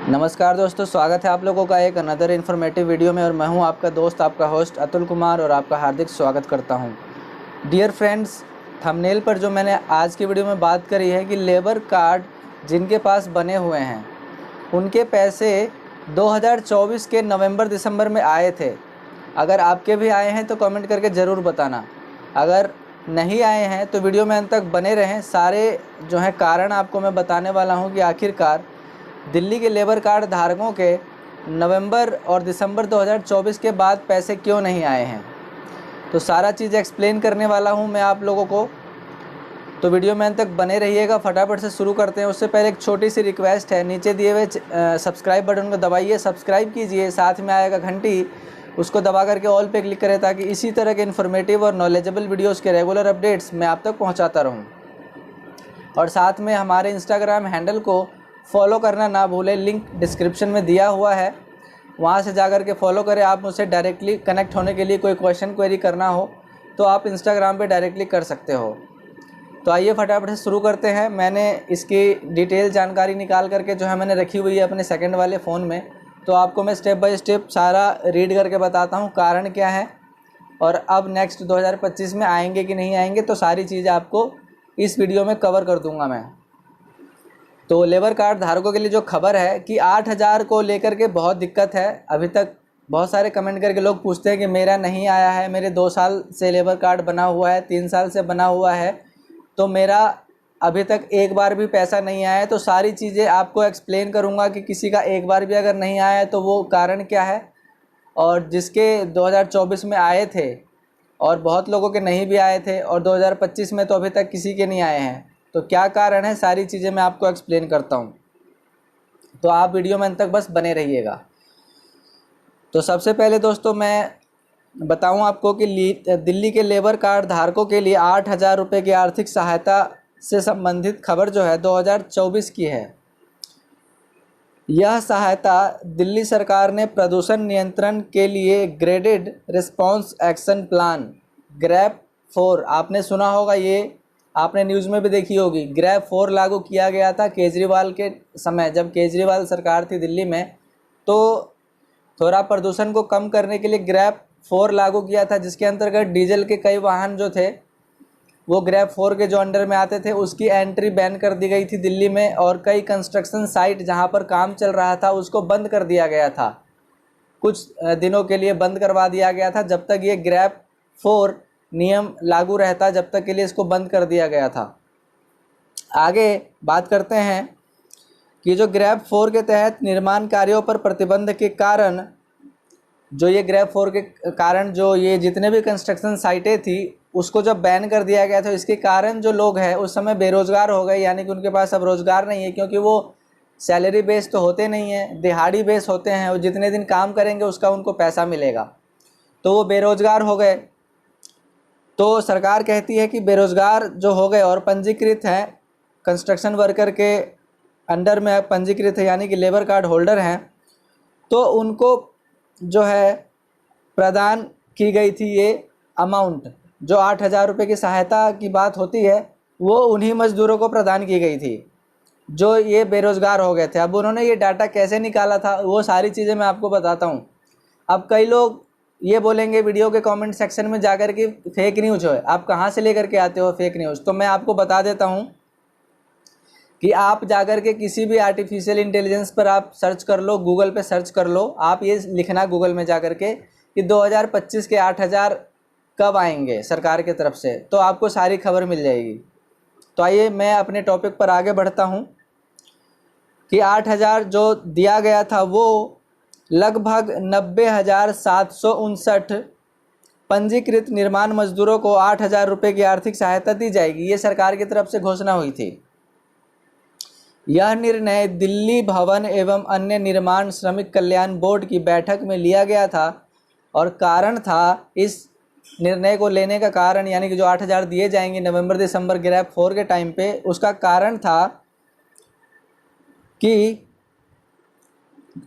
नमस्कार दोस्तों, स्वागत है आप लोगों का एक अनदर इन्फॉर्मेटिव वीडियो में। और मैं हूं आपका दोस्त, आपका होस्ट अतुल कुमार, और आपका हार्दिक स्वागत करता हूं। डियर फ्रेंड्स, थंबनेल पर जो मैंने आज की वीडियो में बात करी है कि लेबर कार्ड जिनके पास बने हुए हैं उनके पैसे 2024 के नवंबर दिसंबर में आए थे। अगर आपके भी आए हैं तो कमेंट करके ज़रूर बताना। अगर नहीं आए हैं तो वीडियो में अंत तक बने रहें। सारे जो है कारण आपको मैं बताने वाला हूं कि आखिरकार दिल्ली के लेबर कार्ड धारकों के नवंबर और दिसंबर 2024 के बाद पैसे क्यों नहीं आए हैं। तो सारा चीज़ एक्सप्लेन करने वाला हूं मैं आप लोगों को, तो वीडियो में अंत तक बने रहिएगा। फटाफट से शुरू करते हैं। उससे पहले एक छोटी सी रिक्वेस्ट है, नीचे दिए हुए सब्सक्राइब बटन को दबाइए, सब्सक्राइब कीजिए, साथ में आएगा घंटी, उसको दबा करके ऑल पे क्लिक करें ताकि इसी तरह के इन्फॉर्मेटिव और नॉलेजेबल वीडियोज़ के रेगुलर अपडेट्स मैं आप तक पहुँचाता रहूँ। और साथ में हमारे इंस्टाग्राम हैंडल को फॉलो करना ना भूलें, लिंक डिस्क्रिप्शन में दिया हुआ है, वहाँ से जाकर के फॉलो करें। आप मुझसे डायरेक्टली कनेक्ट होने के लिए कोई क्वेश्चन क्वेरी करना हो तो आप इंस्टाग्राम पे डायरेक्टली कर सकते हो। तो आइए फटाफट से शुरू करते हैं। मैंने इसकी डिटेल जानकारी निकाल करके जो है मैंने रखी हुई है अपने सेकंड वाले फ़ोन में, तो आपको मैं स्टेप बाय स्टेप सारा रीड करके बताता हूँ कारण क्या है और अब नेक्स्ट 2025 में आएंगे कि नहीं आएंगे, तो सारी चीज़ें आपको इस वीडियो में कवर कर दूंगा मैं। तो लेबर कार्ड धारकों के लिए जो खबर है कि 8,000 को लेकर के बहुत दिक्कत है। अभी तक बहुत सारे कमेंट करके लोग पूछते हैं कि मेरा नहीं आया है, मेरे 2 साल से लेबर कार्ड बना हुआ है, 3 साल से बना हुआ है, तो मेरा अभी तक एक बार भी पैसा नहीं आया है। तो सारी चीज़ें आपको एक्सप्लेन करूँगा कि किसी का एक बार भी अगर नहीं आया है तो वो कारण क्या है, और जिसके 2024 में आए थे और बहुत लोगों के नहीं भी आए थे और 2025 में तो अभी तक किसी के नहीं आए हैं, तो क्या कारण है, सारी चीज़ें मैं आपको एक्सप्लेन करता हूँ। तो आप वीडियो में अंत तक बस बने रहिएगा। तो सबसे पहले दोस्तों मैं बताऊं आपको कि दिल्ली के लेबर कार्ड धारकों के लिए 8,000 रुपये की आर्थिक सहायता से संबंधित खबर जो है 2024 की है। यह सहायता दिल्ली सरकार ने प्रदूषण नियंत्रण के लिए graded response action plan grab 4, आपने सुना होगा, ये आपने न्यूज़ में भी देखी होगी, ग्रैप 4 लागू किया गया था केजरीवाल के समय। जब केजरीवाल सरकार थी दिल्ली में तो थोड़ा प्रदूषण को कम करने के लिए ग्रैप 4 लागू किया था, जिसके अंतर्गत डीजल के कई वाहन जो थे वो ग्रैप 4 के जो अंडर में आते थे उसकी एंट्री बैन कर दी गई थी दिल्ली में। और कई कंस्ट्रक्शन साइट जहां पर काम चल रहा था उसको बंद कर दिया गया था, कुछ दिनों के लिए बंद करवा दिया गया था। जब तक ये ग्रैप 4 नियम लागू रहता, जब तक के लिए इसको बंद कर दिया गया था। आगे बात करते हैं कि जो ग्रैप 4 के तहत निर्माण कार्यों पर प्रतिबंध के कारण, जो ये ग्रैप 4 के कारण जो ये जितने भी कंस्ट्रक्शन साइटें थी उसको जब बैन कर दिया गया था, इसके कारण जो लोग हैं उस समय बेरोज़गार हो गए, यानी कि उनके पास अब रोज़गार नहीं है, क्योंकि वो सैलरी बेस तो होते नहीं हैं, दिहाड़ी बेस होते हैं, और जितने दिन काम करेंगे उसका उनको पैसा मिलेगा, तो वो बेरोज़गार हो गए। तो सरकार कहती है कि बेरोज़गार जो हो गए और पंजीकृत हैं, कंस्ट्रक्शन वर्कर के अंडर में पंजीकृत है, यानी कि लेबर कार्ड होल्डर हैं, तो उनको जो है प्रदान की गई थी ये अमाउंट, जो 8,000 रुपये की सहायता की बात होती है, वो उन्हीं मज़दूरों को प्रदान की गई थी जो ये बेरोज़गार हो गए थे। अब उन्होंने ये डाटा कैसे निकाला था वो सारी चीज़ें मैं आपको बताता हूँ। अब कई लोग ये बोलेंगे वीडियो के कमेंट सेक्शन में जाकर के फेक न्यूज़ है, आप कहाँ से लेकर के आते हो फेक न्यूज़। तो मैं आपको बता देता हूँ कि आप जाकर के किसी भी आर्टिफिशियल इंटेलिजेंस पर आप सर्च कर लो, गूगल पे सर्च कर लो, आप ये लिखना गूगल में जाकर के कि 2025 के 8,000 कब आएंगे सरकार की तरफ से, तो आपको सारी खबर मिल जाएगी। तो आइए मैं अपने टॉपिक पर आगे बढ़ता हूँ कि 8,000 जो दिया गया था वो लगभग 90,759 पंजीकृत निर्माण मजदूरों को 8,000 रुपये की आर्थिक सहायता दी जाएगी, ये सरकार की तरफ से घोषणा हुई थी। यह निर्णय दिल्ली भवन एवं अन्य निर्माण श्रमिक कल्याण बोर्ड की बैठक में लिया गया था, और कारण था इस निर्णय को लेने का कारण, यानी कि जो 8,000 दिए जाएंगे नवंबर दिसंबर ग्रैप 4 के टाइम पे, उसका कारण था कि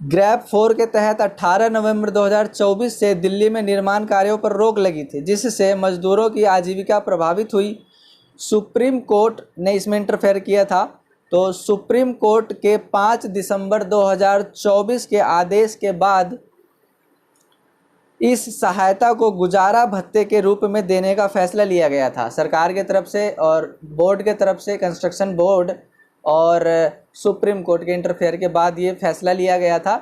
ग्रैप 4 के तहत 18 नवंबर 2024 से दिल्ली में निर्माण कार्यों पर रोक लगी थी, जिससे मजदूरों की आजीविका प्रभावित हुई। सुप्रीम कोर्ट ने इसमें इंटरफेयर किया था तो सुप्रीम कोर्ट के 5 दिसंबर 2024 के आदेश के बाद इस सहायता को गुजारा भत्ते के रूप में देने का फैसला लिया गया था सरकार के तरफ से और बोर्ड के तरफ से। कंस्ट्रक्शन बोर्ड और सुप्रीम कोर्ट के इंटरफेयर के बाद ये फैसला लिया गया था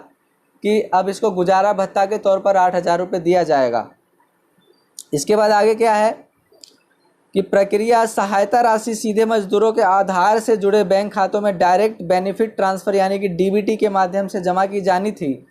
कि अब इसको गुजारा भत्ता के तौर पर 8,000 रुपये दिया जाएगा। इसके बाद आगे क्या है कि प्रक्रिया सहायता राशि सीधे मजदूरों के आधार से जुड़े बैंक खातों में डायरेक्ट बेनिफिट ट्रांसफ़र यानी कि डीबीटी के माध्यम से जमा की जानी थी।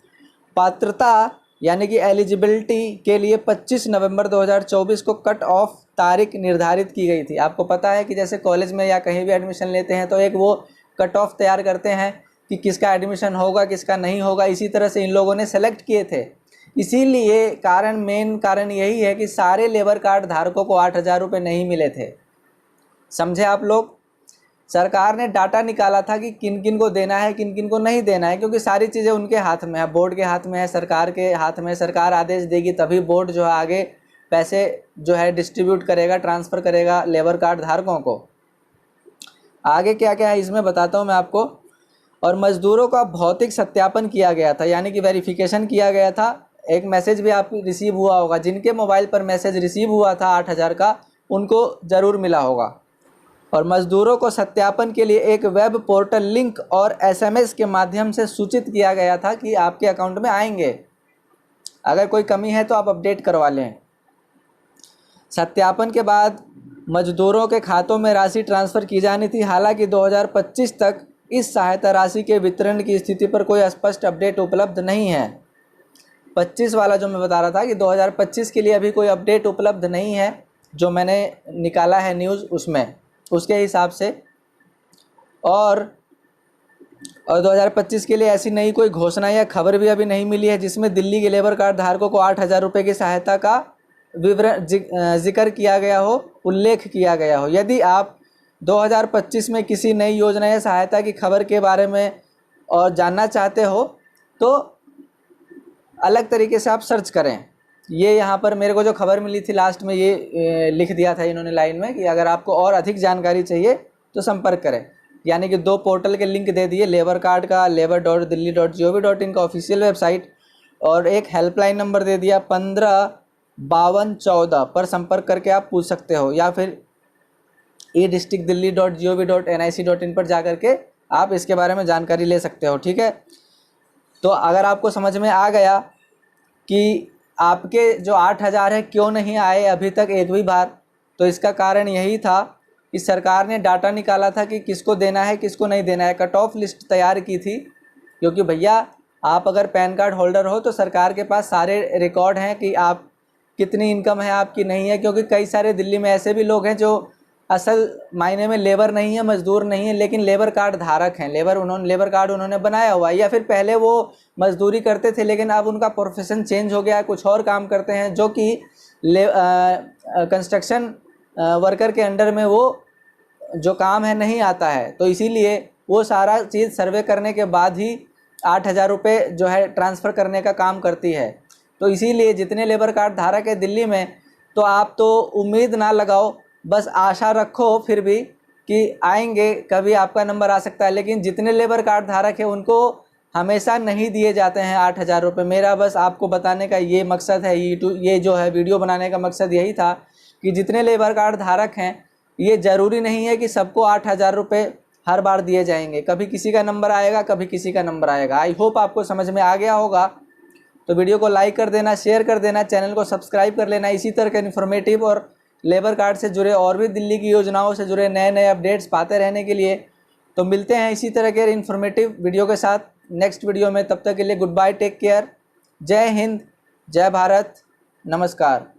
पात्रता यानी कि एलिजिबिलिटी के लिए 25 नवंबर 2024 को कट ऑफ तारीख निर्धारित की गई थी। आपको पता है कि जैसे कॉलेज में या कहीं भी एडमिशन लेते हैं तो एक वो कट ऑफ तैयार करते हैं कि किसका एडमिशन होगा किसका नहीं होगा। इसी तरह से इन लोगों ने सेलेक्ट किए थे। इसीलिए मेन कारण यही है कि सारे लेबर कार्ड धारकों को 8,000 रुपये नहीं मिले थे। समझे आप लोग? सरकार ने डाटा निकाला था कि किन किन को देना है किन किन को नहीं देना है, क्योंकि सारी चीज़ें उनके हाथ में है, बोर्ड के हाथ में है, सरकार के हाथ में है। सरकार आदेश देगी तभी बोर्ड जो है आगे पैसे जो है डिस्ट्रीब्यूट करेगा, ट्रांसफ़र करेगा लेबर कार्ड धारकों को। आगे क्या क्या है इसमें बताता हूँ मैं आपको। और मज़दूरों का भौतिक सत्यापन किया गया था यानी कि वेरिफिकेशन किया गया था। एक मैसेज भी आपको रिसीव हुआ होगा, जिनके मोबाइल पर मैसेज रिसीव हुआ था 8,000 का उनको ज़रूर मिला होगा। और मज़दूरों को सत्यापन के लिए एक वेब पोर्टल लिंक और एसएमएस के माध्यम से सूचित किया गया था कि आपके अकाउंट में आएंगे। अगर कोई कमी है तो आप अपडेट करवा लें। सत्यापन के बाद मज़दूरों के खातों में राशि ट्रांसफ़र की जानी थी। हालांकि 2025 तक इस सहायता राशि के वितरण की स्थिति पर कोई स्पष्ट अपडेट उपलब्ध नहीं है। 25 वाला जो मैं बता रहा था कि 2025 के लिए अभी कोई अपडेट उपलब्ध नहीं है, जो मैंने निकाला है न्यूज़ उसमें उसके हिसाब से। और 2025 के लिए ऐसी नई कोई घोषणा या खबर भी अभी नहीं मिली है जिसमें दिल्ली के लेबर कार्ड धारकों को 8,000 रुपये की सहायता का विवरण जिक्र किया गया हो, उल्लेख किया गया हो। यदि आप 2025 में किसी नई योजना या सहायता की खबर के बारे में और जानना चाहते हो तो अलग तरीके से आप सर्च करें। ये यहाँ पर मेरे को जो खबर मिली थी लास्ट में ये लिख दिया था इन्होंने लाइन में कि अगर आपको और अधिक जानकारी चाहिए तो संपर्क करें। यानी कि 2 पोर्टल के लिंक दे दिए, लेबर कार्ड का labor.delhi.gov.in का ऑफिशियल वेबसाइट, और एक हेल्पलाइन नंबर दे दिया 155214 पर संपर्क करके आप पूछ सकते हो, या फिर e-districtdelhi.gov.nic.in पर जा करके आप इसके बारे में जानकारी ले सकते हो। ठीक है, तो अगर आपको समझ में आ गया कि आपके जो 8,000 है क्यों नहीं आए अभी तक एक भी बार, तो इसका कारण यही था कि सरकार ने डाटा निकाला था कि किसको देना है किसको नहीं देना है। कट ऑफ लिस्ट तैयार की थी, क्योंकि भैया आप अगर पैन कार्ड होल्डर हो तो सरकार के पास सारे रिकॉर्ड हैं कि आप कितनी इनकम है आपकी नहीं है। क्योंकि कई सारे दिल्ली में ऐसे भी लोग हैं जो असल मायने में लेबर नहीं है, मज़दूर नहीं है, लेकिन लेबर कार्ड धारक हैं। लेबर कार्ड उन्होंने बनाया हुआ है, या फिर पहले वो मज़दूरी करते थे लेकिन अब उनका प्रोफेशन चेंज हो गया है, कुछ और काम करते हैं जो कि कंस्ट्रक्शन वर्कर के अंडर में वो जो काम है नहीं आता है। तो इसीलिए वो सारा चीज़ सर्वे करने के बाद ही 8,000 रुपये जो है ट्रांसफ़र करने का काम करती है। तो इसीलिए जितने लेबर कार्ड धारक है दिल्ली में, तो आप तो उम्मीद ना लगाओ, बस आशा रखो फिर भी कि आएंगे, कभी आपका नंबर आ सकता है। लेकिन जितने लेबर कार्ड धारक है उनको हमेशा नहीं दिए जाते हैं 8,000 रुपये। मेरा बस आपको बताने का ये मकसद है, ये जो है वीडियो बनाने का मकसद यही था कि जितने लेबर कार्ड धारक हैं ये ज़रूरी नहीं है कि सबको 8,000 रुपये हर बार दिए जाएंगे। कभी किसी का नंबर आएगा, कभी किसी का नंबर आएगा। आई होप आपको समझ में आ गया होगा। तो वीडियो को लाइक कर देना, शेयर कर देना, चैनल को सब्सक्राइब कर लेना। इसी तरह के इन्फॉर्मेटिव और लेबर कार्ड से जुड़े और भी दिल्ली की योजनाओं से जुड़े नए नए अपडेट्स पाते रहने के लिए। तो मिलते हैं इसी तरह के इन्फॉर्मेटिव वीडियो के साथ नेक्स्ट वीडियो में। तब तक के लिए गुड बाय, टेक केयर, जय हिंद, जय भारत, नमस्कार।